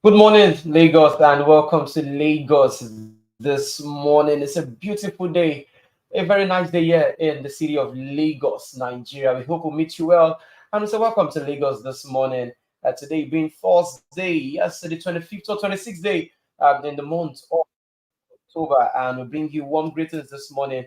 Good morning, Lagos, and welcome to Lagos this morning. It's a beautiful day, a very nice day here in the city of Lagos, Nigeria. We hope we'll meet you well. And so, welcome to Lagos this morning. Today being Thursday, yes, the 25th or 26th day in the month of October, and we bring you warm greetings this morning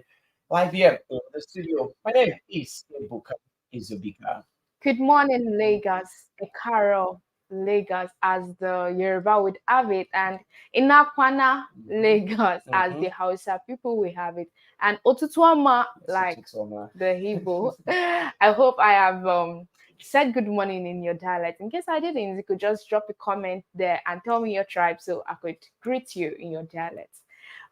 live here in the studio. My name is Ebuka Izubika. Good morning, Lagos. Ekaro, Lagos, as the Yoruba would have it, and Inakwana, Lagos, as the Hausa people will have it, and Otutuama, like the Igbo. I hope I have said good morning in your dialect. In case I didn't, you could just drop a comment there and tell me your tribe so I could greet you in your dialect.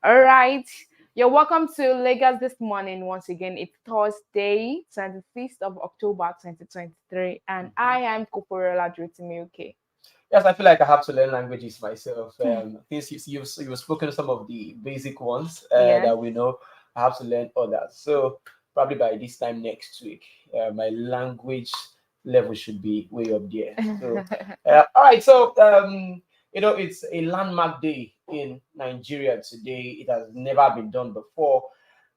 All right. You're welcome to Lagos this morning once again. It's Thursday, 25th of October, 2023, and I am Koporela Dritimiuke. Yes, I feel like I have to learn languages myself. Since you've spoken some of the basic ones that we know, I have to learn others. So probably by this time next week, my language level should be way up there. So, all right, so it's a landmark day in Nigeria today. It has never been done before.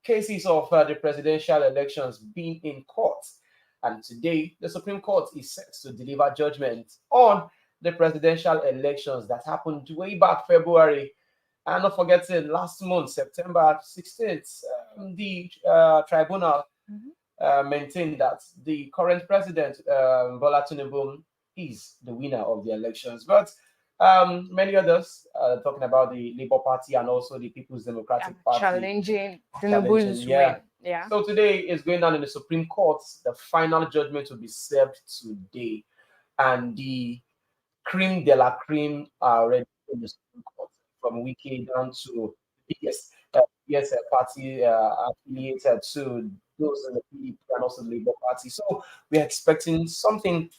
Cases of the presidential elections being in court. And today, the Supreme Court is set to deliver judgment on the presidential elections that happened way back February. And not forgetting, last month, September 16th, the tribunal maintained that the current president, Bola Tinubu, is the winner of the elections. But many others talking about the Labour Party and also the People's Democratic Party challenging Tinubu's win. Yeah. So today is going down in the Supreme Court. The final judgment will be served today, and the cream de la cream are already in the Supreme Court, from WECO down to the biggest party affiliated to those in the PDP and also the Labour Party. So we're expecting something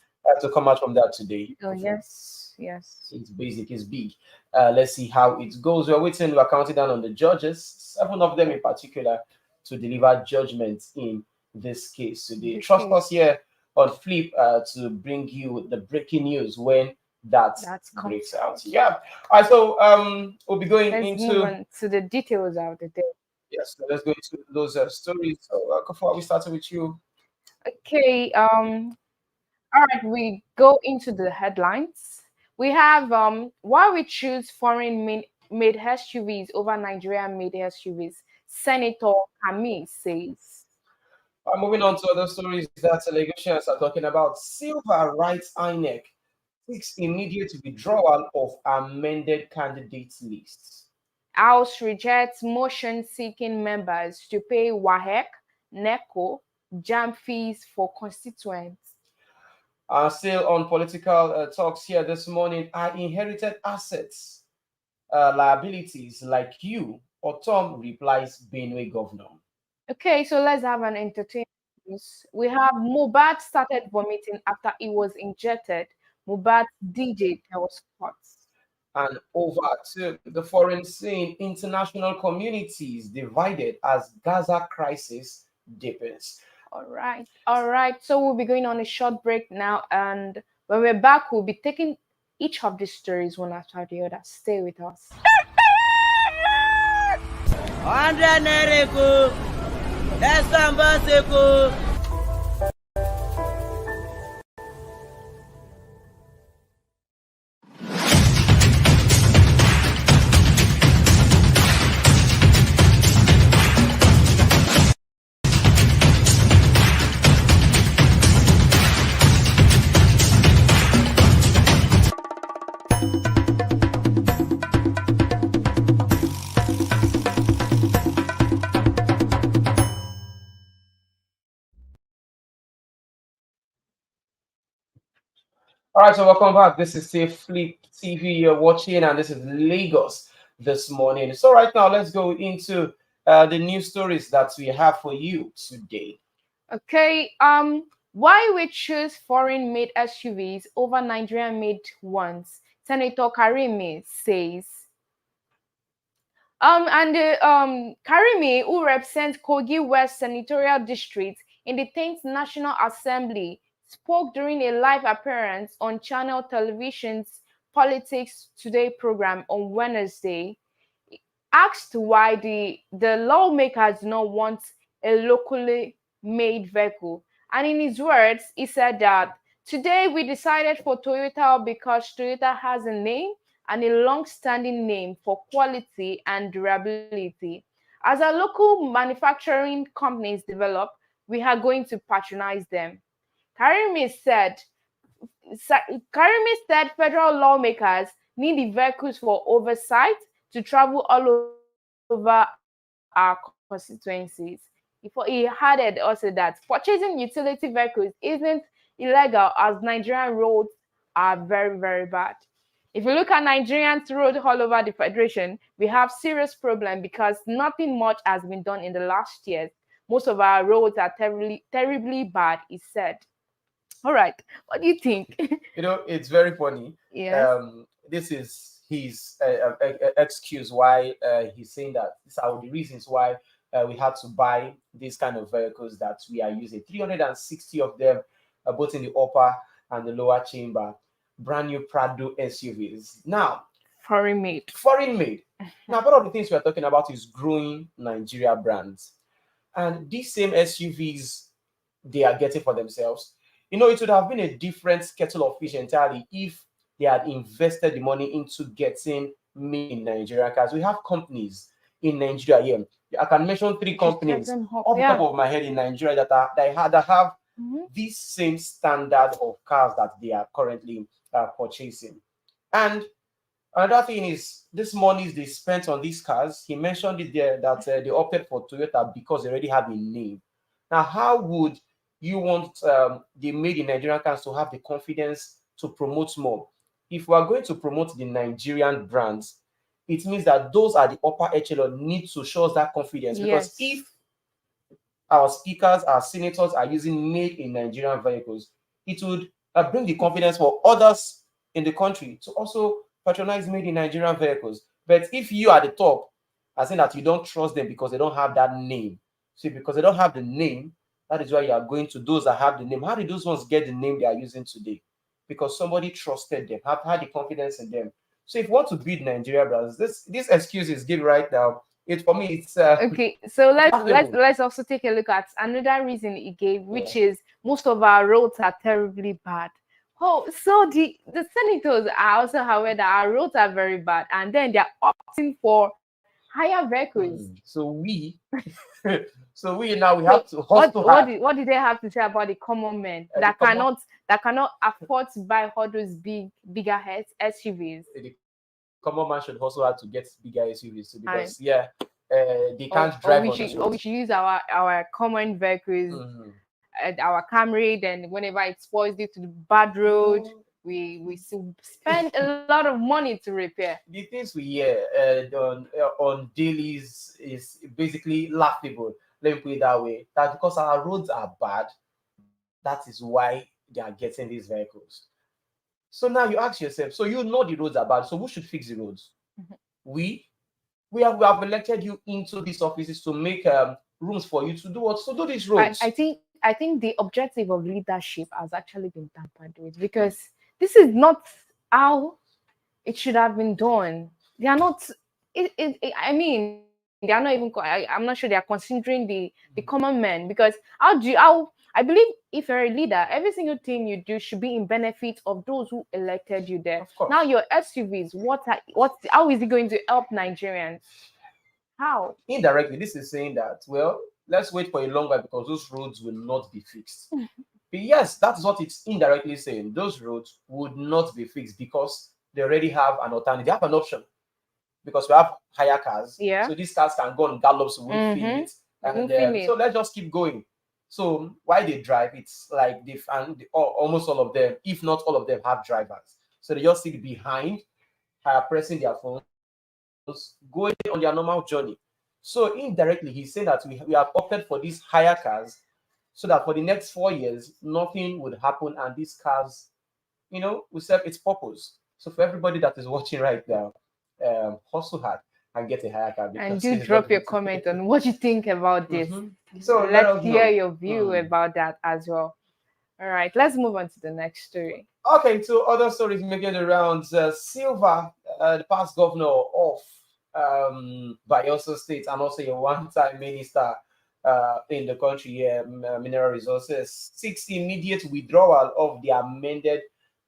to come out from that today. Oh, yes. It's basic, it's big. Let's see how it goes. We're counting down on the judges, 7 of them in particular, to deliver judgment in this case today. Trust us here on Flip to bring you the breaking news when that's breaks out. Yeah. All right, so we'll be going into the details of the day. Yes, so let's go into those stories. So before we start with you. Okay. All right, we go into the headlines. We have why we choose foreign-made SUVs over Nigerian-made SUVs. Senator Kami says. Moving on to other stories that Lagosians are talking about. Silva writes INEC seeks immediate withdrawal of amended candidates lists. House rejects motion seeking members to pay WAHEC, NECO, JAM fees for constituents. Still on political talks here this morning. I inherited assets, liabilities like you, or Tom, replies Benue governor. Okay, so let's have an entertainment. We have Mohbad started vomiting after he was injected. Mohbad's DJ was caught. And over to the foreign scene, international communities divided as Gaza crisis deepens. All right. So we'll be going on a short break now, and when we're back, we'll be taking each of these stories one after the other. Stay with us. 100 Naira, that's All right, so welcome back. This is Safe Flip TV you're watching, and this is Lagos this morning. So right now, let's go into the news stories that we have for you today. Okay. Why we choose foreign-made SUVs over Nigerian-made ones? Senator Karimi says. Karimi, who represents Kogi West Senatorial District in the 10th National Assembly, spoke during a live appearance on Channel Television's Politics Today program on Wednesday. Asked why the lawmakers do not want a locally made vehicle. And in his words, he said that today we decided for Toyota because Toyota has a name and a long-standing name for quality and durability. As our local manufacturing companies develop, we are going to patronize them. Karimi said federal lawmakers need the vehicles for oversight to travel all over our constituencies. He added also that purchasing utility vehicles isn't illegal as Nigerian roads are very, very bad. If you look at Nigerians' roads all over the federation, we have serious problem because nothing much has been done in the last years. Most of our roads are terribly bad, he said. All right, what do you think? It's very funny. Yes. This is his excuse why he's saying that these are the reasons why we had to buy these kind of vehicles that we are using. 360 of them, both in the upper and the lower chamber, brand new Prado SUVs. Now, Foreign made. Now, part of the things we are talking about is growing Nigeria brands. And these same SUVs they are getting for themselves, it would have been a different kettle of fish entirely if they had invested the money into getting made in Nigeria. Because we have companies in Nigeria here. I can mention 3 companies off the top of my head in Nigeria that have this same standard of cars that they are currently purchasing. And another thing is this money they spent on these cars. He mentioned it there that they opted for Toyota because they already have a name. Now, how would you want the made in Nigerian cars to have the confidence to promote more? If we are going to promote the Nigerian brands, it means that those at the upper echelon need to show us that confidence. Because if our speakers, our senators are using made in Nigerian vehicles, it would bring the confidence for others in the country to also patronize made in Nigerian vehicles. But if you are the top, I saying that you don't trust them because they don't have that name. See, because they don't have the name, that is why you are going to those that have the name. How did those ones get the name they are using today? Because somebody trusted them, have had the confidence in them. So if you want to build Nigeria brands, this excuse is given right now. For me, it's okay. So let's also take a look at another reason he gave, which is most of our roads are terribly bad. Oh, so the senators are also aware that our roads are very bad, and then they are opting for higher vehicles. So we now we have to hustle hard. What did they have to say about the common men that cannot afford to buy all those bigger SUVs? The common man should hustle hard to get bigger SUVs too, because they can't drive on the road. Or we should use our common vehicles, our Camry. Then whenever it spoils due to the bad road, we spend a lot of money to repair. The things we hear on dailies is basically laughable. Let me put it that way. That because our roads are bad, that is why they are getting these vehicles. So now you ask yourself, so you know the roads are bad, so who should fix the roads? We have elected you into these offices to make rooms for you to do what? To do these roads. I think the objective of leadership has actually been tampered with, because this is not how it should have been done. They are not. I mean, they are not even. I'm not sure they are considering the common man, because I believe if you're a leader, every single thing you do should be in benefit of those who elected you there. Now your SUVs, how is it going to help Nigerians? How? Indirectly, this is saying that, well, let's wait for a long while because those roads will not be fixed. But yes, that's what it's indirectly saying. Those roads would not be fixed because they already have an alternative. They have an option because we have higher cars. Yeah. So these cars can go on gallops, we feel it. And so let's just keep going. So while they drive, it's like almost all of them, if not all of them, have drivers. So they just sit behind, pressing their phones, going on their normal journey. So indirectly, he's saying that we have opted for these higher cars so that for the next 4 years, nothing would happen and these cars, will serve its purpose. So for everybody that is watching right now, hustle hard and get a higher car. And do drop your comment on what you think about this. So let's hear your view about that as well. All right, let's move on to the next story. Okay, so other stories making the rounds. Silva, the past governor of Bayelsa State and also a one-time minister in the country, mineral resources, seeks immediate withdrawal of the amended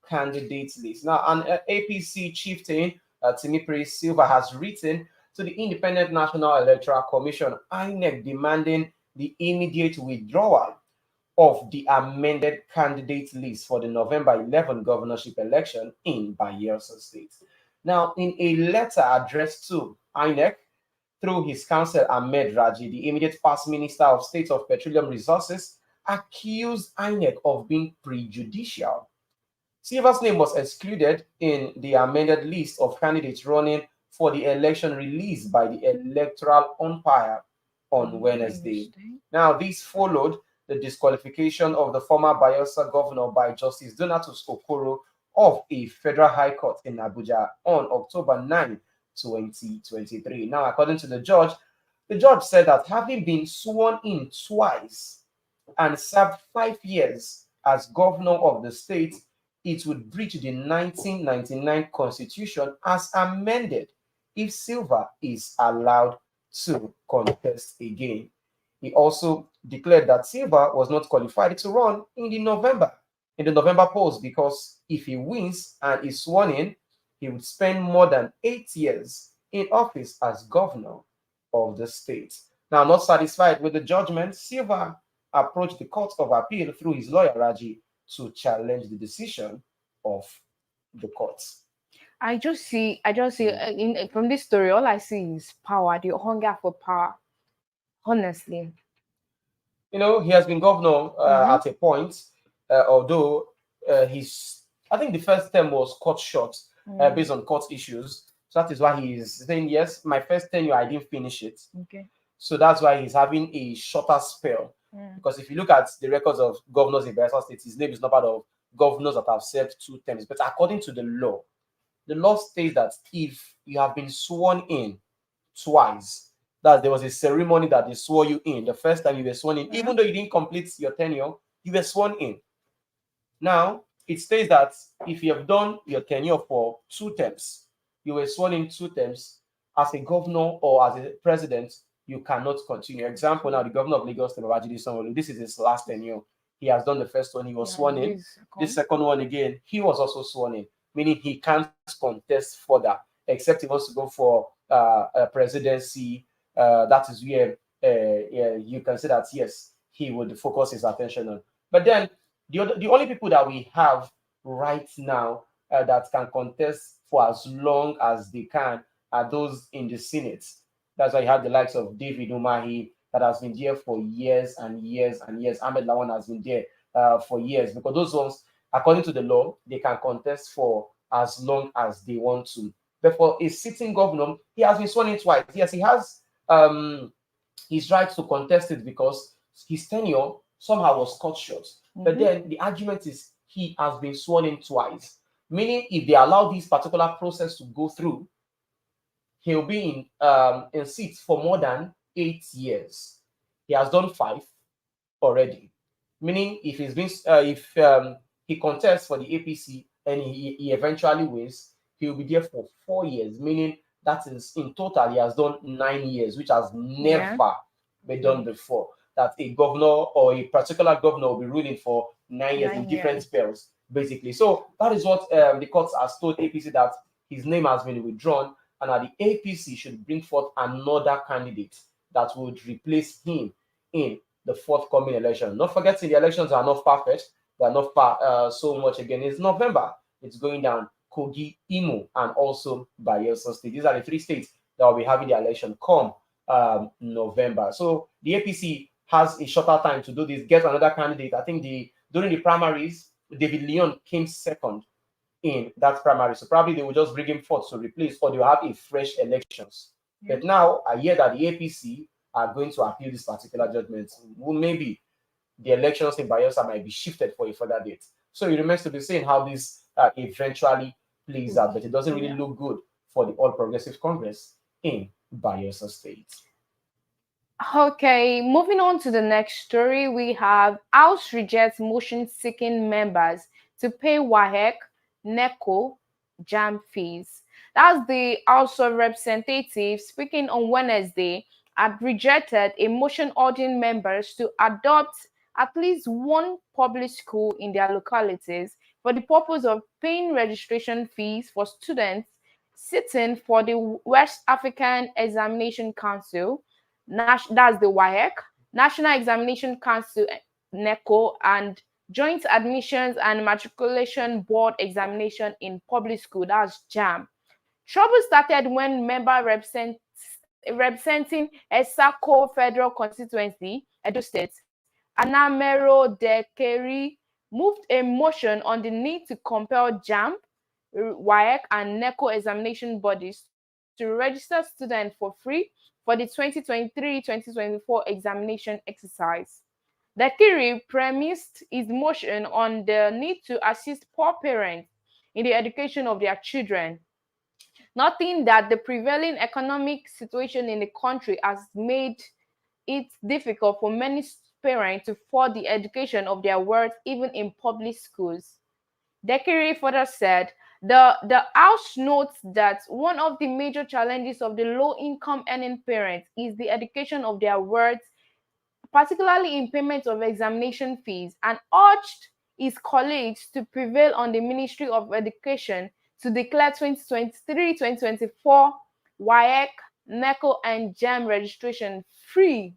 candidates list. Now, an APC chieftain, Timipri Silva, has written to the Independent National Electoral Commission, INEC, demanding the immediate withdrawal of the amended candidate list for the November 11 governorship election in Bayelsa State. Now, in a letter addressed to INEC through his counsel Ahmed Raji, the immediate past Minister of State of Petroleum Resources, accused INEC of being prejudicial. Silva's name was excluded in the amended list of candidates running for the election released by the electoral umpire on Wednesday. Now, this followed the disqualification of the former Bayelsa governor by Justice Donatus Okoro of a federal high court in Abuja on October 9, 2023. Now, according to the judge said that having been sworn in twice and served 5 years as governor of the state, it would breach the 1999 constitution as amended if Silva is allowed to contest again. He also declared that Silva was not qualified to run in the November polls because if he wins and is sworn in, he would spend more than 8 years in office as governor of the state. Now, not satisfied with the judgment, Silva approached the Court of Appeal through his lawyer Raji to challenge the decision of the courts. I just see from this story, all I see is power, the hunger for power. Honestly, he has been governor at a point, although I think the first term was cut short based on court issues. So that is why he is saying, yes, my first tenure, I didn't finish it. Okay. So that's why he's having a shorter spell. Because if you look at the records of governors in Bayelsa State, his name is not part of governors that have served 2 terms. But according to the law states that if you have been sworn in twice, that there was a ceremony that they swore you in. The first time you were sworn in, even though you didn't complete your tenure, you were sworn in. Now, it states that if you have done your tenure for 2 terms, you were sworn in 2 terms, as a governor or as a president, you cannot continue. Example, now the governor of Lagos, this is his last tenure. He has done the first one, he was sworn in. The second one again, he was also sworn in, meaning he can't contest further, except he wants to go for a presidency. That is where you can say that, yes, he would focus his attention on. But then the only people that we have right now that can contest for as long as they can are those in the Senate. That's why you have the likes of David Umahi that has been there for years and years and years. Ahmed Lawan has been there for years, because those ones, according to the law, they can contest for as long as they want to. But for a sitting governor, he has been sworn in twice. Yes, he has his right to contest it because his tenure somehow was cut short. But then the argument is he has been sworn in twice, meaning if they allow this particular process to go through, he'll be in seats for more than 8 years. He has done 5 already, meaning if he's been he contests for the APC and he eventually wins, he will be there for 4 years, meaning that is in total he has done 9 years, which has never been done before. That a governor or a particular governor will be ruling for 9 years in different spells, basically. So that is what the courts has told APC, that his name has been withdrawn, and that the APC should bring forth another candidate that would replace him in the forthcoming election. Not forgetting the elections are not far-fetched. They are not far so much again. It's November. It's going down. Kogi, Imo, and also Bayelsa State. These are the 3 states that will be having the election come November. So the APC has a shorter time to do this, get another candidate. I think during the primaries, David Leon came second in that primary. So probably they will just bring him forth to replace, or they'll have a fresh elections. Yeah. But now I hear that the APC are going to appeal this particular judgment. Well, maybe the elections in Bayelsa might be shifted for a further date. So it remains to be seen how this eventually plays out, but it doesn't really look good for the All Progressive Congress in Bayelsa State. Okay, moving on to the next story, we have House rejects motion seeking members to pay WAEC, NECO, JAM fees. That's the House of Representatives speaking on Wednesday had rejected a motion urging members to adopt at least one public school in their localities for the purpose of paying registration fees for students sitting for the West African Examination Council, that's the WAEC, National Examination Council, NECO, and Joint Admissions and Matriculation Board Examination in Public School, that's JAM. Trouble started when member representing Esako Federal Constituency, Edo State, Anamero Dekeri, moved a motion on the need to compel JAM, WAEC, and NECO examination bodies to register students for free for the 2023-2024 examination exercise. Dekiri premised his motion on the need to assist poor parents in the education of their children, noting that the prevailing economic situation in the country has made it difficult for many parents to afford the education of their words even in public schools. Dekiri further said, the House notes that one of the major challenges of the low-income earning parents is the education of their words, particularly in payment of examination fees, and urged his colleagues to prevail on the Ministry of Education to declare 2023-2024 WAEC, NECO, and JAM registration free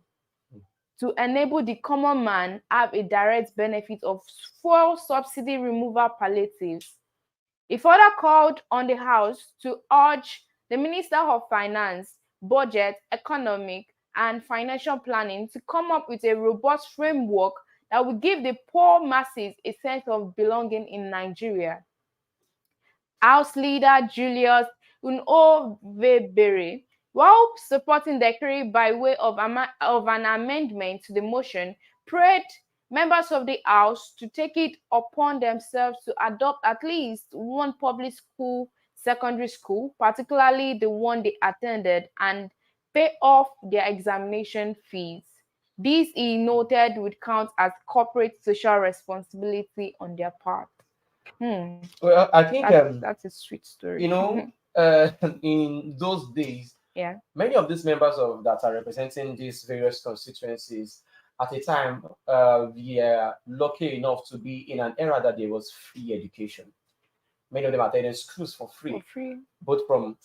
to enable the common man have a direct benefit of fuel subsidy removal palliatives. He further called on the House to urge the Minister of Finance, Budget, Economic, and Financial Planning to come up with a robust framework that will give the poor masses a sense of belonging in Nigeria. House Leader Julius Unovebere, while supporting the decree by way of an amendment to the motion, prayed members of the House to take it upon themselves to adopt at least one public school, secondary school, particularly the one they attended, and pay off their examination fees. This, he noted, would count as corporate social responsibility on their part. Well, I think that's a sweet story. You know, in those days, many of these members of that are representing these various constituencies at a time we are lucky enough to be in an era that there was free education. Many of them attended schools for free, both from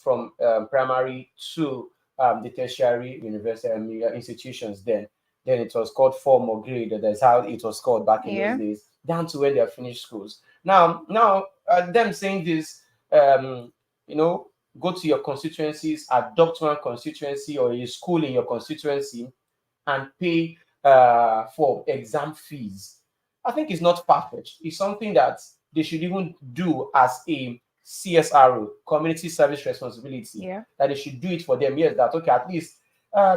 primary to the tertiary university institutions. Then it was called form or grade. That's how it was called back in those days. Down to when they are finished schools. Now, them saying this, go to your constituencies, adopt one constituency or a school in your constituency, and pay for exam fees. I think it's not far-fetched. It's something that they should even do as a CSRO, community service responsibility. That they should do it for them. Yes, that okay, at least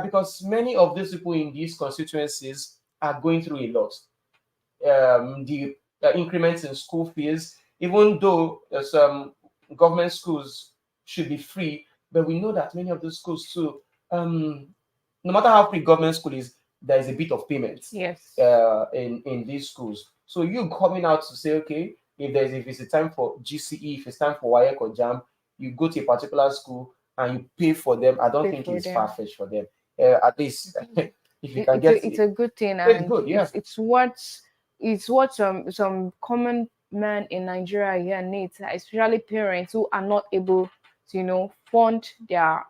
because many of these people in these constituencies are going through a lot. The increments in school fees, even though some government schools should be free, but we know that many of those schools too, no matter how free government school is, there is a bit of payment in these schools. So you coming out to say, okay, if it's a time for GCE, if it's time for WAEC or JAM, you go to a particular school and you pay for them. I don't think it's far-fetched for them. At least if you can get it's a good thing. It's good, yeah. It's what some common men in Nigeria here need, especially parents who are not able to fund their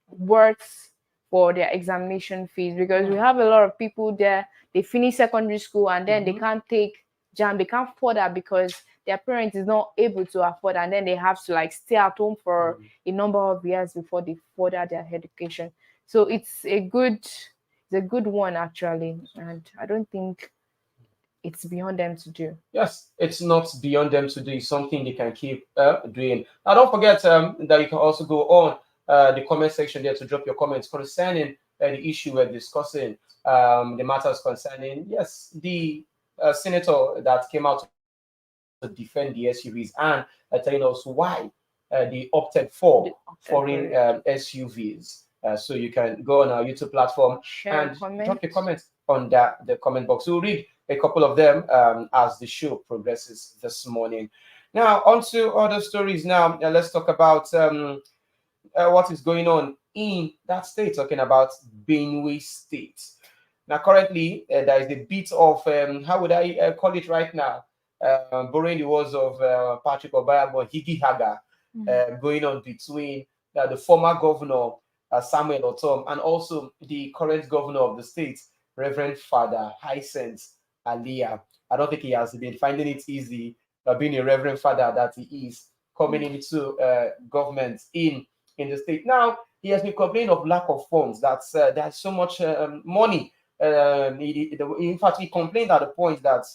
works for their examination fees, because we have a lot of people there, they finish secondary school and then they can't take JAM, they can't afford that because their parents is not able to afford, and then they have to stay at home for a number of years before they further their education. So it's a good it's a good one actually, and I don't think it's beyond them to do. Yes, it's not beyond them to do. It's something they can keep doing. Now, don't forget that you can also go on the comment section there to drop your comments concerning the issue we're discussing, the matters concerning, yes, the senator that came out to defend the SUVs and telling us why they opted for foreign SUVs. So you can go on our YouTube platform Share and a drop comment. your comments on the comment box. We'll read a couple of them as the show progresses this morning. Now, on to other stories now. Let's talk about what is going on in that state, talking about Benue State. Now, currently, there is a bit of, how would I call it right now? Borrowing the words of Patrick Obayabo, Higi Haga, going on between the former governor, Samuel Otom, and also the current governor of the state, Reverend Father Hyacinth Aliyah. I don't think he has been finding it easy being a Reverend Father that he is coming into government in the state. Now, he has been complaining of lack of funds, that there's so much money. In fact, he complained at the point that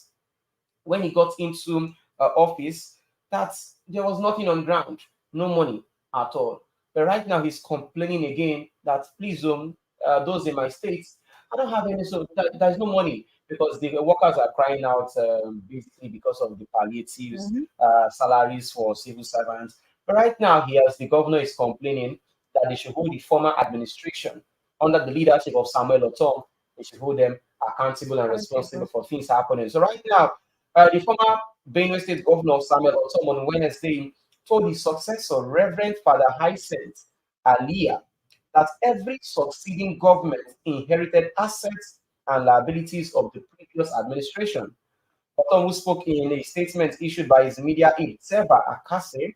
when he got into office, that there was nothing on ground, no money at all. But right now, he's complaining again that please, those in my states, I don't have any, so there's no money because the workers are crying out basically because of the palliatives, salaries for civil servants. But right now, the governor is complaining that they should hold the former administration under the leadership of Samuel Otom. They should hold them accountable and responsible for things happening. So right now, the former Benue State Governor Samuel Otom on Wednesday told his successor, Reverend Father Hyacinth Aliyah, that every succeeding government inherited assets and liabilities of the previous administration. Otom, who spoke in a statement issued by his media aide, Seva Akase,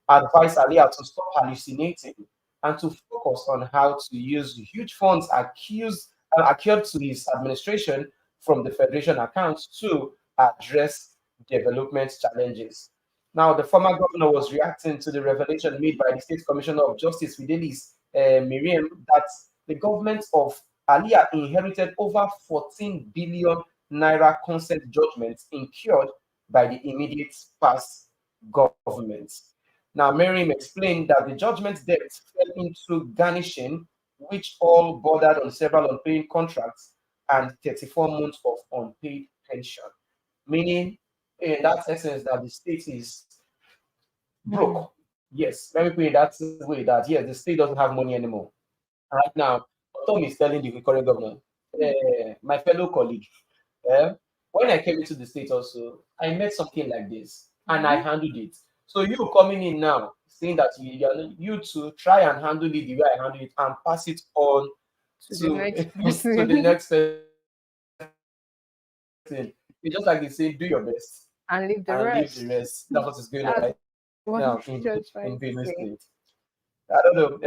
advised Aliyah to stop hallucinating and to focus on how to use huge funds accrued to his administration from the Federation accounts to address development challenges. Now, the former governor was reacting to the revelation made by the State Commissioner of Justice, Fidelis Miriam, that the government of Aliyah inherited over 14 billion naira consent judgments incurred by the immediate past governments. Now, Miriam explained that the judgment debt fell into garnishing, which all bordered on several unpaid contracts and 34 months of unpaid pension, meaning in that essence that the state is broke. Yes, let me put it that way, that yes, the state doesn't have money anymore. Right now, Tom is telling the current governor, my fellow colleague, eh, when I came into the state also, I met something like this and I handled it. So you coming in now, saying that you to try and handle it the way I handle it and pass it on To the to, next to the person next person. It's just like they say, do your best and leave the and leave the rest. rest. That's what is going on right That's now what I'm just in trying to Benue say. State. I don't know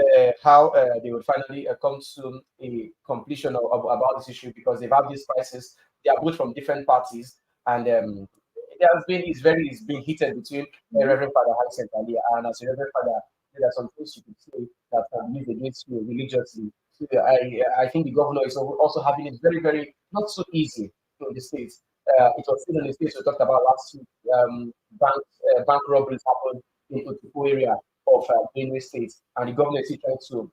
how they would finally come to a completion about this issue because they've had these crises. They are both from different parties, and there has been it's been heated between Reverend Father Hyacinth Alia and as a Reverend Father. There are some things you could say that can be used against you religiously. So I think the governor is also having it very not so easy in the states. It was still in the states we talked about last week. Bank robberies happened in Otupo area of Benue State, and the government is trying to,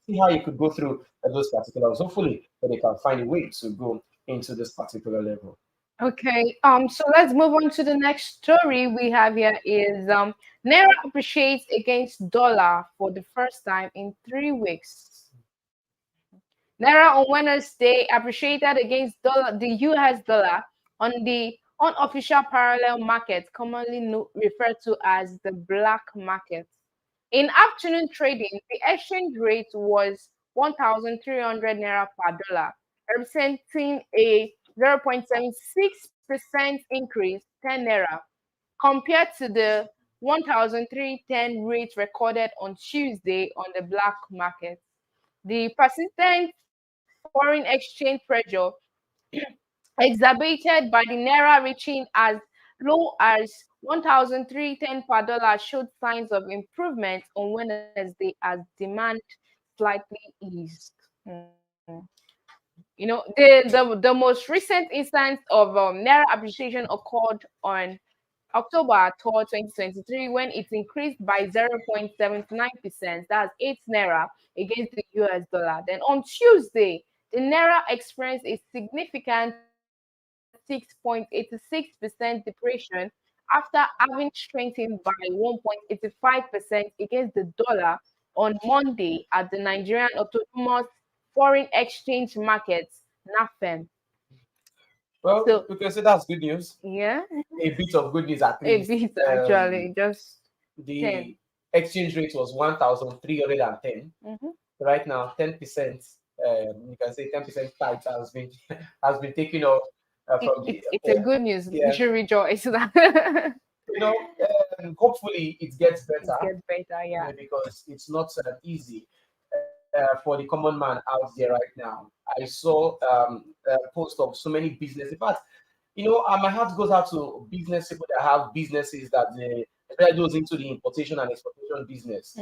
see how you could go through those particulars. Hopefully, that they can find a way to go into this particular level. Okay, so let's move on to the next story we have here is Naira appreciates against dollar for the first time in 3 weeks. Naira on Wednesday appreciated against the US dollar on the unofficial parallel market, commonly referred to as the black market. In afternoon trading, the exchange rate was 1,300 naira per dollar, representing a 0.76% increase, 10 naira, compared to the 1,310 rate recorded on Tuesday on the black market. The persistent foreign exchange pressure exacerbated by the naira reaching as low as 1,310 per dollar showed signs of improvement on Wednesday as demand slightly eased. You know, the most recent instance of Naira appreciation occurred on October 3rd, 2023, when it increased by 0.79%, that's 8 Naira against the US dollar. Then on Tuesday, the Naira experienced a significant 6.86% depreciation after having strengthened by 1.85% against the dollar on Monday at the Nigerian Autonomous Foreign Exchange Market, NAFEM. Well, So, we can say that's good news. yeah, A bit of good news at a least. bit actually, just 10. The exchange rate was 1,310. Right now, 10%. You can say 10% tax has been taken off from the. It's a good news. Yeah. We should rejoice. You know, hopefully it gets better. It gets better, yeah. Because it's not easy for the common man out there right now. I saw a post of so many businesses. In fact, you know, my heart goes out to business people that have businesses that especially those into the importation and exportation business.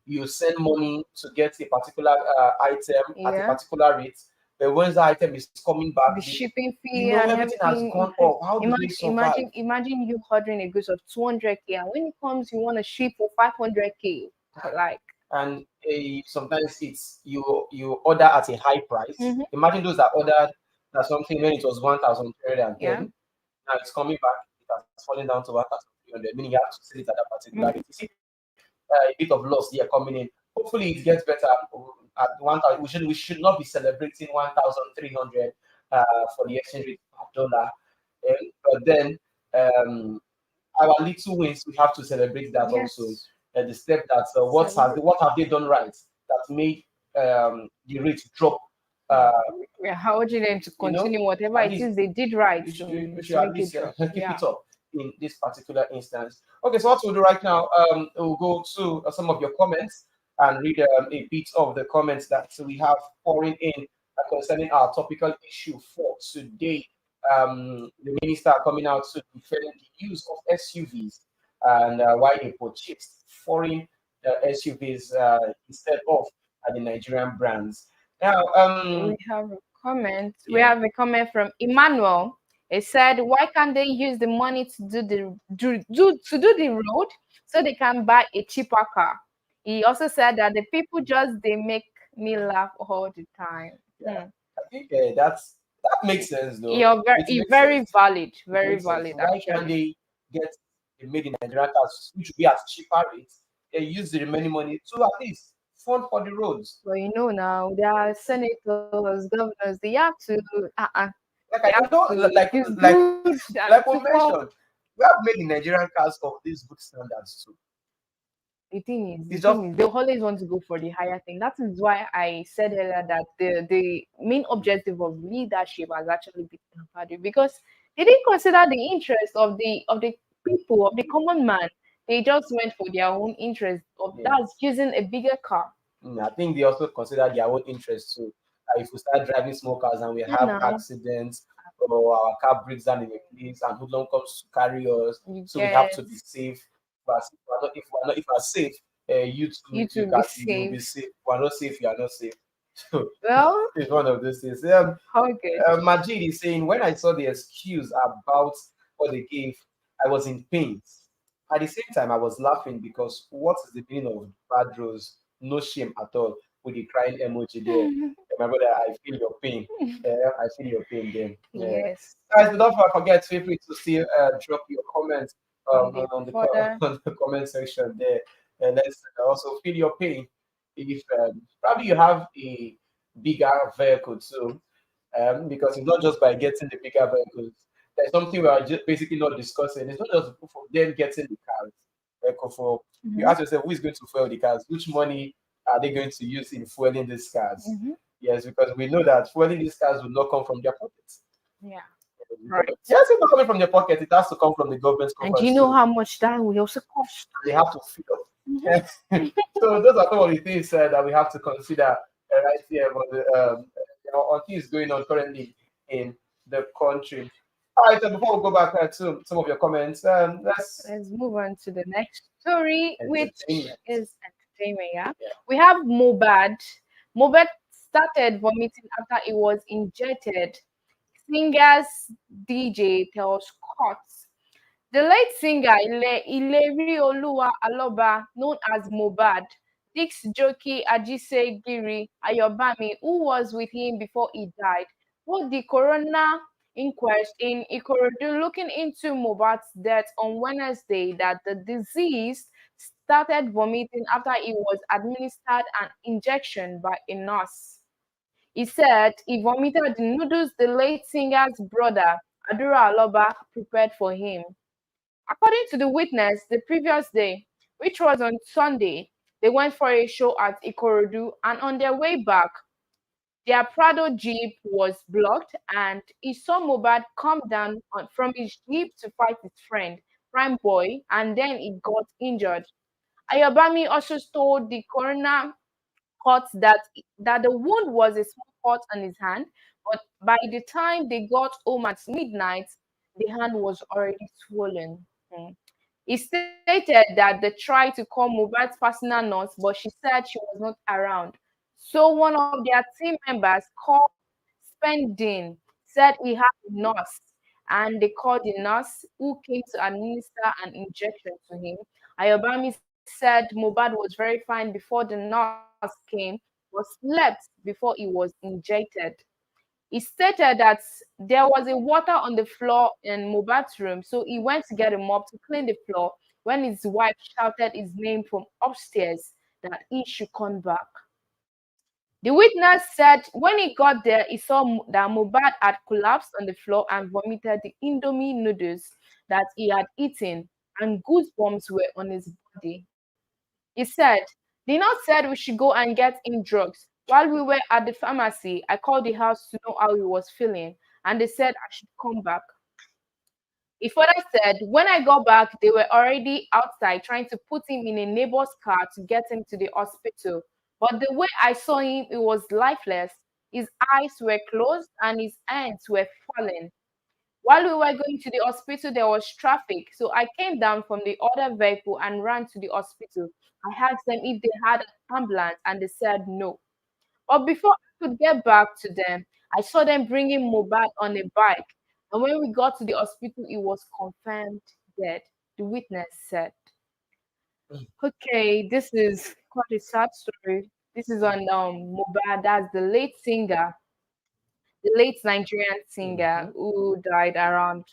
You send money to get a particular item at a particular rate, but once the item is coming back, the shipping fee, you know, and everything has everything gone up. How do they survive? Imagine you ordering a goods of 200K, and when it comes, you want to ship for 500K, like. And sometimes it's you order at a high price. Imagine those that ordered something when it was 1,310. Yeah. Now it's coming back. It has fallen down to 1,300, meaning you have to sell it at that particular rate. You see a bit of loss there coming in. Hopefully it gets better at 1,000. We should not be celebrating 1,300 for the exchange rate per dollar. But then our little wins, we have to celebrate that also. The step that what have they done right that made the rate drop? We're urging them to continue whatever it is they did right. We should at least keep it up in this particular instance. Okay, so what we'll do right now, we'll go to some of your comments and read a bit of the comments that we have pouring in concerning our topical issue for today. The minister coming out to defend the use of SUVs and why they purchased foreign SUVs instead of the Nigerian brands. Now, we have a comment. Yeah. We have a comment from Emmanuel. It said, "Why can't they use the money to do the road so they can buy a cheaper car?" He also said that the people they make me laugh all the time. Yeah. I think that makes sense, though. You're very valid. Very valid. Why can't they get made in Nigerian cars, which would be at cheaper rates? They use the remaining money to at least fund for the roads. Well, you know now, there are senators, governors, they have to like we mentioned, we have made the Nigerian cars of these good standards too. The thing is, they always want to go for the higher thing. That is why I said earlier that the main objective of leadership has actually been tampered, because they didn't consider the interest of the people, of the common man. They just went for their own interest of that's using a bigger car. I think they also consider their own interest too. If we start driving small cars and we have accidents or our car breaks down in a place and hoodlum comes to carry us, so we have to be safe. But if we're safe, you will be safe. If we're not safe, you are not safe. So well, it's one of those things. Okay. Majid is saying, when I saw the excuse about what they gave, I was in pain. At the same time, I was laughing because what is the meaning of bad rose? No shame at all. With the crying emoji there. My brother, I feel your pain. I feel your pain then. Yes. Guys, but don't forget, feel free to still drop your comments on the comment section there. Let's also feel your pain. If probably you have a bigger vehicle too, because it's not just by getting the bigger vehicles. There's something we are just basically not discussing. It's not just for them getting the cars. You ask yourself, who is going to fuel the cars? Which money are they going to use in fueling these cars? Yes, because we know that fueling these cars will not come from their pockets. Yeah. Right. Yes, it's not coming from their pocket. It has to come from the government's coffers. And do you know how much that will also cost? They have to fill up. So those are some of the things that we have to consider right here on things going on currently in the country. All right, so before we go back to some of your comments, let's move on to the next story, which is entertainment. Yeah, we have Mohbad. Mohbad started vomiting after he was injected. Singer's DJ tells court. The late singer Ilerioluwa Aloba, known as Mohbad, Dick's jockey Ajise Giri Ayobami, who was with him before he died, told the coroner inquest in Ikorodu looking into Mohbad's death on Wednesday that the deceased started vomiting after he was administered an injection by a nurse. He said he vomited the noodles the late singer's brother, Adura Aloba, prepared for him. According to the witness, the previous day, which was on Sunday, they went for a show at Ikorodu, and on their way back, their Prado Jeep was blocked and he saw Mohbad come down from his Jeep to fight his friend, Prime Boy, and then he got injured. Ayobami also told the coroner court that the wound was a small cut on his hand, but by the time they got home at midnight, the hand was already swollen. He stated that they tried to call Mohbad's personal nurse, but she said she was not around. So one of their team members called Spending said he had a nurse, and they called the nurse who came to administer an injection to him. Ayobami said Mohbad was very fine before the nurse came, but slept before he was injected. He stated that there was a water on the floor in Mohbad's room, so he went to get a mop to clean the floor when his wife shouted his name from upstairs that he should come back. The witness said when he got there, he saw that Mohbad had collapsed on the floor and vomited the Indomie noodles that he had eaten, and goosebumps were on his body. He said, the nurse said we should go and get him drugs. While we were at the pharmacy, I called the house to know how he was feeling, and they said I should come back. He further said, when I got back, they were already outside trying to put him in a neighbor's car to get him to the hospital. But the way I saw him, he was lifeless. His eyes were closed and his hands were falling. While we were going to the hospital, there was traffic. So I came down from the other vehicle and ran to the hospital. I asked them if they had an ambulance, and they said no. But before I could get back to them, I saw them bringing Mohbad on a bike. And when we got to the hospital, he was confirmed dead, the witness said. Okay, this is quite a sad story. This is on Mohbad, that's the late singer, the late Nigerian singer who died around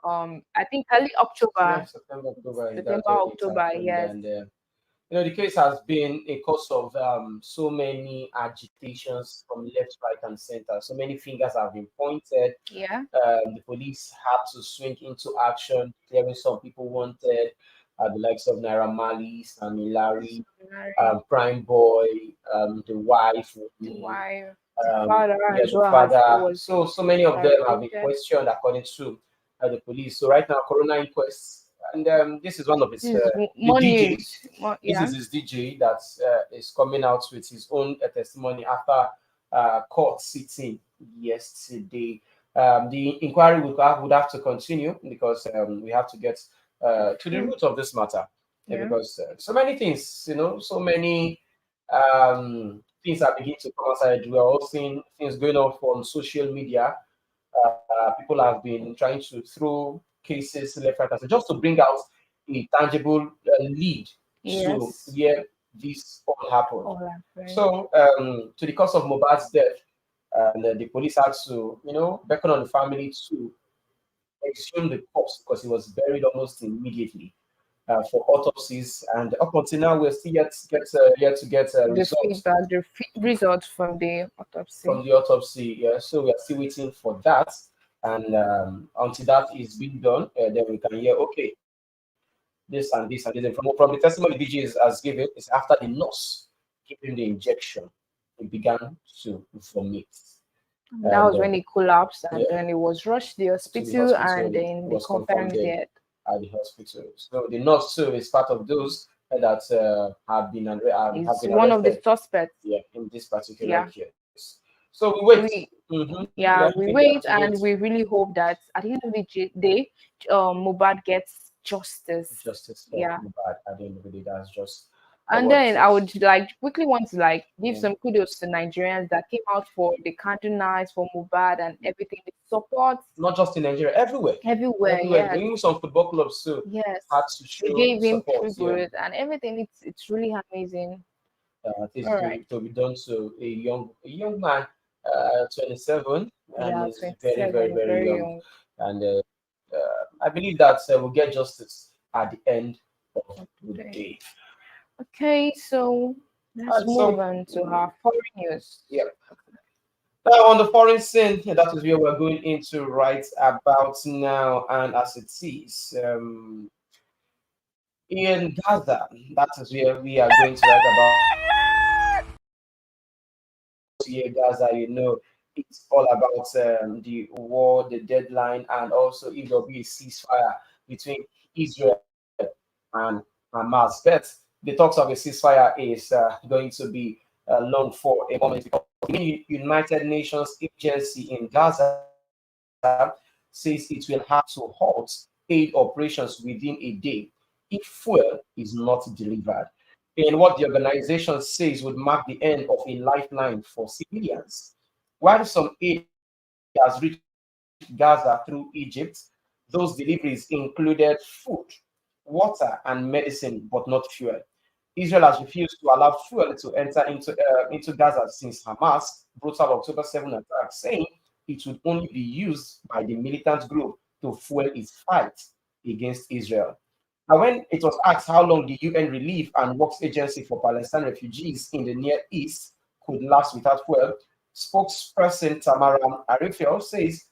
I think early October. September, October. October, yes. And the case has been a cause of so many agitations from left, right, and center. So many fingers have been pointed. Yeah. The police had to swing into action, clearing some people wanted, the likes of Naira Malice and Larry, Prime Boy, the wife, the father, the father. So many of them have been questioned according to the police. So right now, coroner inquest. And this is one of his DJs. This is his DJ that is coming out with his own testimony after court sitting yesterday. The inquiry would have to continue because we have to get to the root of this matter. Because so many things, so many things are beginning to come outside. We are all seeing things going on from social media. People have been trying to throw cases left, right, and just to bring out a tangible lead to where this all happened. So, to the cause of Mohbad's death, the police had to, beckon on the family to exhume the corpse because he was buried almost immediately for autopsies. And up until now, we're still yet to get the results from the autopsy. Yeah. So we are still waiting for that. And until that is being done, then we can hear, okay, this and this and this. And from the testimony DG has given, is after the nurse giving the injection, he began to vomit. That was when he collapsed, and then he was rushed to the hospital, and then they confirmed it at the hospital. So the nurse too is part of those that have been arrested. One of the suspects. Yeah, in this particular case. So we wait. We wait, and we really hope that at the end of the day, Mohbad gets justice. Justice for Mohbad at the end of the day. That's just And then I would like quickly want to like give some kudos to Nigerians that came out for the candle nights for Mubad and everything. The support, not just in Nigeria, everywhere. Yes. Even some football clubs too. Yes, had to show they gave him support. tribute and everything. It's really amazing. This All right. to be done to a young man, 27, and is 27, very young. And I believe that we'll get justice at the end of the day. Okay, so let's move on to our foreign news. Yeah. Now on the foreign scene, that is where we're going into right about now, and as it is, in Gaza, that is where we are going to write about. Here, Gaza, it's all about the war, the deadline, and also if there'll be a ceasefire between Israel and Hamas. But the talks of a ceasefire is going to be long for a moment. The United Nations agency in Gaza says it will have to halt aid operations within a day if fuel is not delivered. And what the organization says would mark the end of a lifeline for civilians. While some aid has reached Gaza through Egypt, those deliveries included food, water, and medicine, but not fuel. Israel has refused to allow fuel to enter into Gaza since Hamas' brutal October 7 attack, saying it would only be used by the militant group to fuel its fight against Israel. Now, when it was asked how long the UN Relief and Works Agency for Palestine Refugees in the Near East could last without fuel, spokesperson Tamara Arifel says,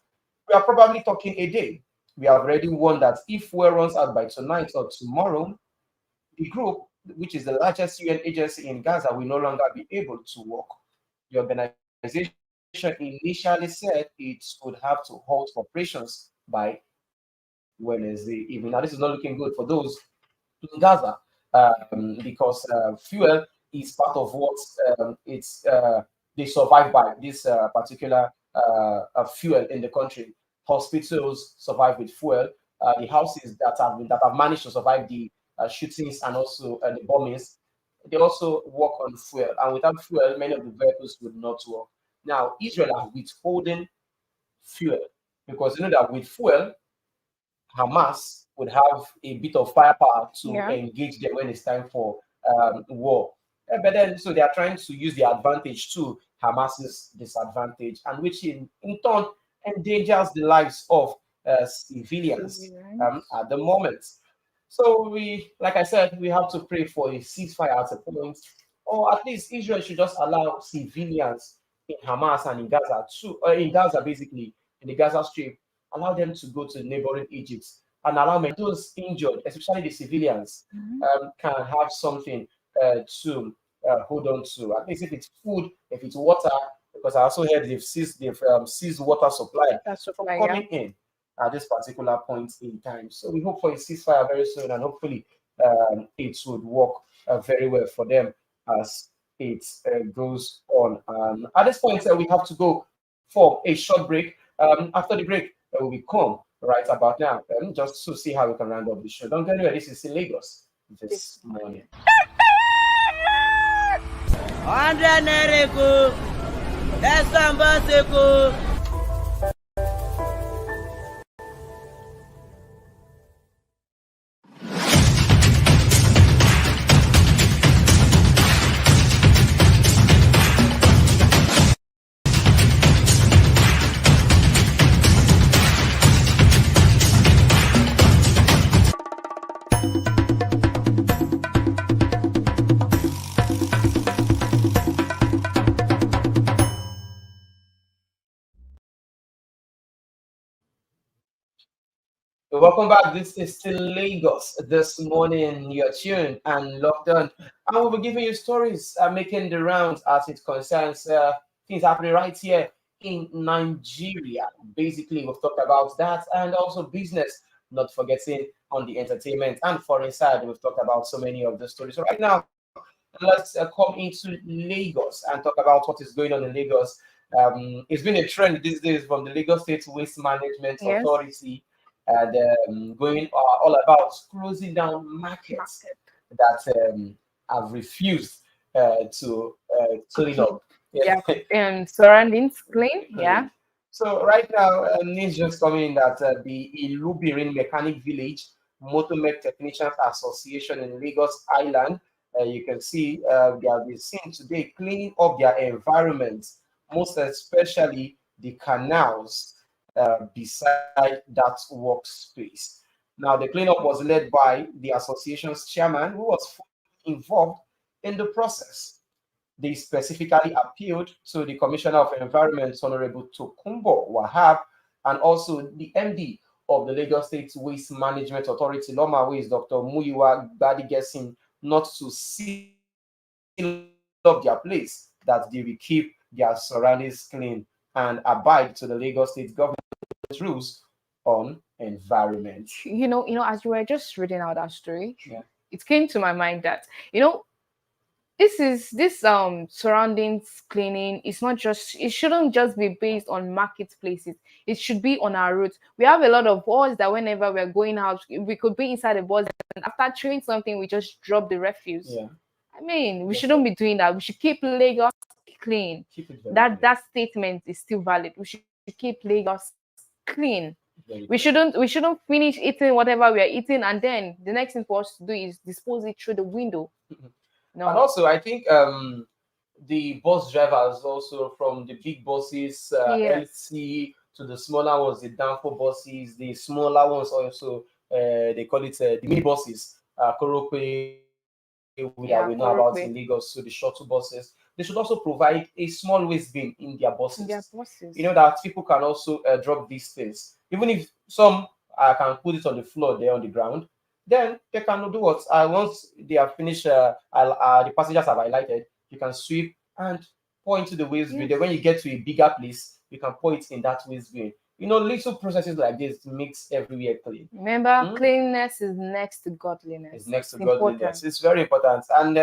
"We are probably talking a day. We have already warned that if fuel runs out by tonight or tomorrow, the group, which is the largest UN agency in Gaza, will no longer be able to work." The organization initially said it would have to halt operations by Wednesday evening. Now, this is not looking good for those in Gaza because fuel is part of what they survive by. This particular fuel in the country. Hospitals survive with fuel. The houses that have managed to survive the shootings and also the bombings, they also work on fuel. And without fuel, many of the vehicles would not work. Now, Israel are withholding fuel because you know that with fuel, Hamas would have a bit of firepower to engage them when it's time for war. But then, so they are trying to use the advantage to Hamas's disadvantage, and which in turn endangers the lives of civilians at the moment. So like I said, we have to pray for a ceasefire at a point, or at least Israel should just allow civilians in Hamas and in Gaza basically, in the Gaza Strip, allow them to go to neighboring Egypt and allow those injured, especially the civilians, can have something to hold on to. At least if it's food, if it's water, because I also heard they've seized water supply coming in at this particular point in time. So we hope for a ceasefire very soon, and hopefully it would work very well for them as it goes on. At this point, we have to go for a short break. After the break, we come right about now, just to see how we can round up the show. Don't get anywhere. This is in Lagos this morning. 100 Naira, that's ambassador. Welcome back. This is still Lagos this morning. You're tuned and locked on. And we'll be giving you stories making the rounds as it concerns things happening right here in Nigeria. Basically, we've talked about that and also business, not forgetting on the entertainment and foreign side. We've talked about so many of the stories. So right now, let's come into Lagos and talk about what is going on in Lagos. It's been a trend these days from the Lagos State Waste Management Authority. And going all about closing down markets that have refused to clean up. Yeah, surroundings clean. Yeah. So right now, news just coming in that the Ilubirin Mechanic Village Motomech Technicians Association in Lagos Island, you can see they have been seen today cleaning up their environment, most especially the canals beside that workspace. Now, the cleanup was led by the association's chairman, who was fully involved in the process. They specifically appealed to the Commissioner of Environment, Honorable Tokumbo Wahab, and also the MD of the Lagos State Waste Management Authority, Loma Waste, Dr. Muyiwa Gbadigesin, not to seal up their place, that they will keep their surroundings clean and abide to the Lagos State government rules on environment. As you were just reading out that story, yeah, it came to my mind that this surroundings cleaning is not just, it shouldn't just be based on marketplaces. It should be on our routes. We have a lot of bus that whenever we're going out, we could be inside a bus and after chewing something, we just drop the refuse. Yeah. I mean, we shouldn't be doing that. We should keep Lagos clean. That statement is still valid. We should keep Lagos clean. We shouldn't finish eating whatever we are eating and then the next thing for us to do is dispose it through the window. No. And also, I think the bus drivers also, from the big buses, LC, to the smaller ones, the Danfo buses, the smaller ones also, they call it the mini buses, Korope, we know about in Lagos, so the shuttle buses. They should also provide a small waste bin in their buses. You know that people can also drop these things. Even if some can put it on the floor there on the ground, then they can do what? Once they have finished, the passengers have highlighted, you can sweep and pour into the waste bin. Then when you get to a bigger place, you can pour it in that waste bin. Little processes like this makes everywhere clean. Remember, cleanliness is next to godliness. It's next to godliness. It's very important. And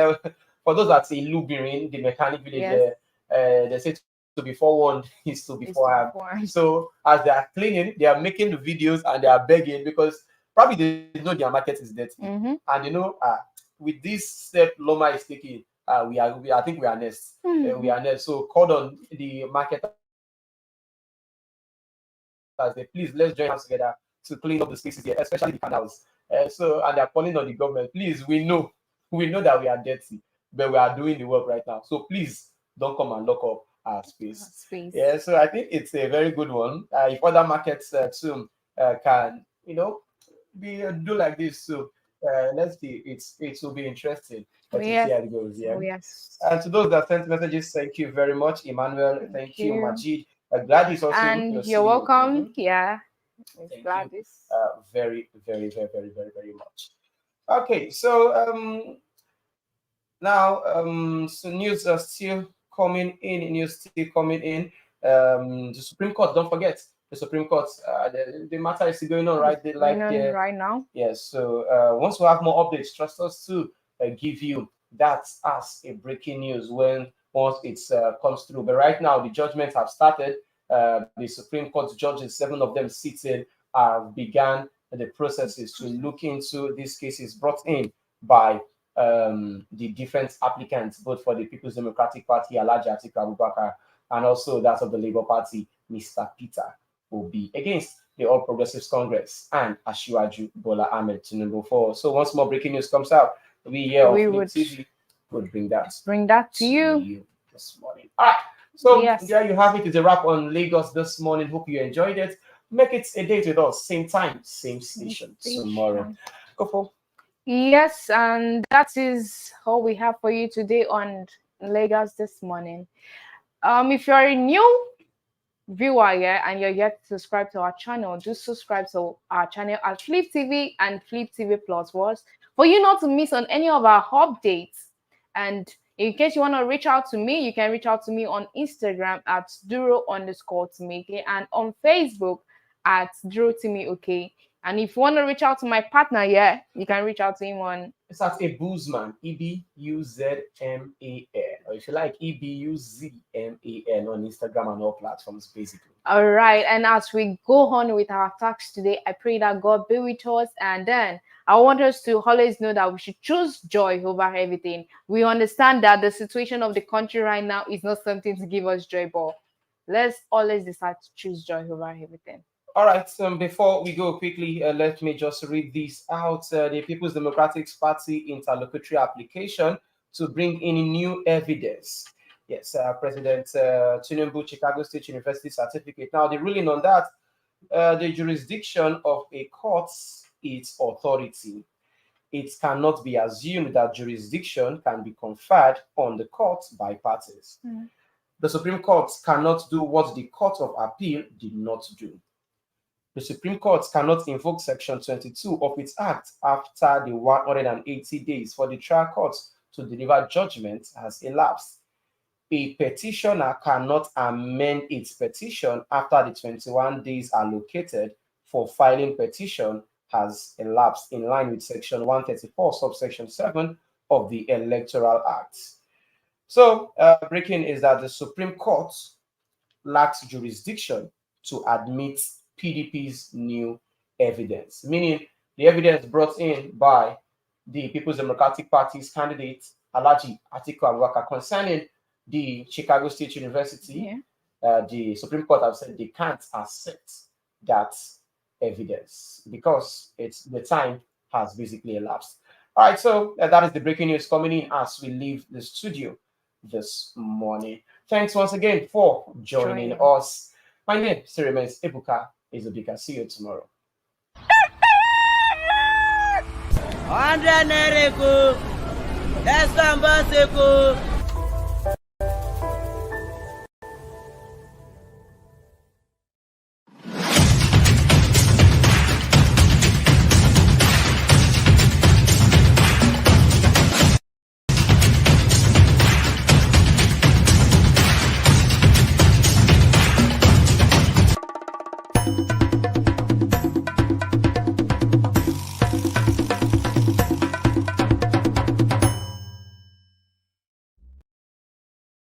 for those that say Lubirin, the mechanic village, they say to be forewarned is to be forearmed. So as they are cleaning, they are making the videos and they are begging because probably they know their market is dirty. And with this step Loma is taking, I think we are next. We are next. So called on the market. Please, let's join hands together to clean up the spaces here, especially the canals. And they're calling on the government. Please, we know that we are dirty, but we are doing the work right now. So please don't come and lock up our space. Yeah, so I think it's a very good one. If other markets too can, do like this, so let's see. It will be interesting. To see how it goes. Yeah. Yes. And to those that sent messages, thank you very much, Emmanuel. Thank you, Majid. Gladys also. And you're welcome. Yeah. Gladys. Very, very, very, very, very, very much. Okay, so now so news are still coming in. The Supreme Court, don't forget, the Supreme Court, the matter is still going on, right? Right now. Yes. So once we have more updates, trust us to give you that as a breaking news once it comes through. But right now, the judgments have started. The Supreme Court judges, 7 of them seated, have begun the processes to look into these cases brought in by the different applicants, both for the People's Democratic Party, Alhaji Atiku Abubakar, and also that of the Labour Party, Mr. Peter Obi, against the All Progressives Congress and Asiwaju Bola Ahmed Tinubu. So once more breaking news comes out, we here on TV would bring that to you this morning. All right. So there you have it. It's a wrap on Lagos this morning. Hope you enjoyed it. Make it a date with us. Same time, same station tomorrow. Go for. Yes, and that is all we have for you today on Lagos this morning. If you're a new viewer here and you're yet to subscribe to our channel, do subscribe to our channel at Flip TV and Flip TV Plus for you not to miss on any of our updates. And in case you want to reach out to me, you can reach out to me on Instagram at Duro_Timike and on Facebook at DuroTimi. And if you want to reach out to my partner, you can reach out to him on. It's at Ebuzman, EBUZMAN, or if you like, EBUZMAN on Instagram and all platforms, basically. All right, and as we go on with our talks today, I pray that God be with us, and then I want us to always know that we should choose joy over everything. We understand that the situation of the country right now is not something to give us joy, but let's always decide to choose joy over everything. All right, before we go quickly, let me just read this out. The People's Democratic Party interlocutory application to bring in new evidence. Yes, President Tinubu, Chicago State University certificate. Now, the ruling on that, the jurisdiction of a court is authority. It cannot be assumed that jurisdiction can be conferred on the court by parties. The Supreme Court cannot do what the Court of Appeal did not do. The Supreme Court cannot invoke Section 22 of its Act after the 180 days for the trial court to deliver judgment has elapsed. A petitioner cannot amend its petition after the 21 days allocated for filing petition has elapsed, in line with Section 134, subsection 7 of the Electoral Act. So, breaking is that the Supreme Court lacks jurisdiction to admit PDP's new evidence, meaning the evidence brought in by the People's Democratic Party's candidate, Alhaji Atiku Abubakar, concerning the Chicago State University. The Supreme Court have said they can't accept that evidence because the time has basically elapsed. All right, so that is the breaking news coming in as we leave the studio this morning. Thanks once again for joining us. My name still remains Ebuka Ezobika. See you tomorrow. 100 Naira, that's